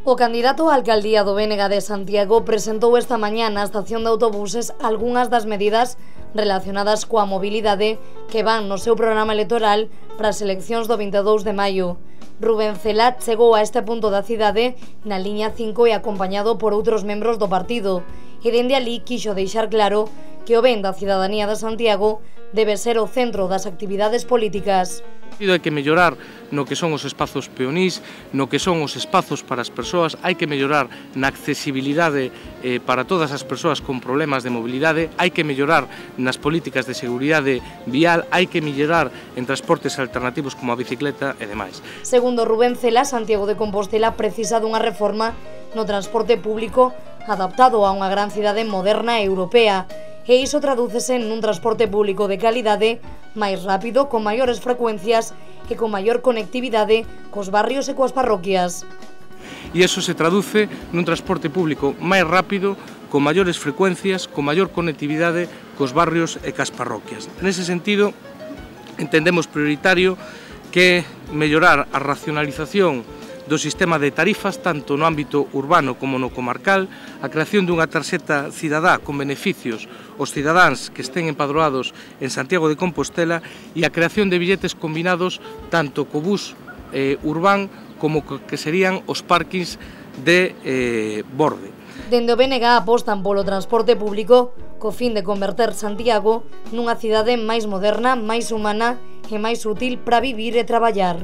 O candidato á alcaldía do BNG de Santiago presentou esta mañá na estación de autobuses algunhas das medidas relacionadas coa mobilidade que van no seu programa electoral para as eleccións do 22 de maio. Rubén Cela chegou a este punto da cidade na liña 5 e acompañado por outros membros do partido, e dende alí quixo deixar claro que o ben da cidadanía de Santiago debe ser o centro das actividades políticas. Hai que mellorar no que son os espazos peonís, no que son os espazos para as persoas, hai que mellorar na accesibilidade para todas as persoas con problemas de mobilidade, hai que mellorar nas políticas de seguridade vial, hai que mellorar en transportes alternativos como a bicicleta e demais. Segundo Rubén Cela, Santiago de Compostela precisa dunha reforma no transporte público adaptado a unha gran cidade moderna e europea, e iso tradúcese nun transporte público de calidade, máis rápido, con maiores frecuencias e con maior conectividade cos barrios e coas parroquias. E iso se traduce nun transporte público máis rápido, con maiores frecuencias, con maior conectividade cos barrios e cas parroquias. Nese sentido, entendemos prioritario que mellorar a racionalización do sistema de tarifas, tanto no ámbito urbano como no comarcal, a creación dunha tarxeta cidadá con beneficios aos cidadáns que estén empadroados en Santiago de Compostela e a creación de billetes combinados tanto co bus urbán como que serían os parkings de borde. Dende o BNG apostan polo transporte público co fin de converter Santiago nunha cidade máis moderna, máis humana e máis útil para vivir e traballar.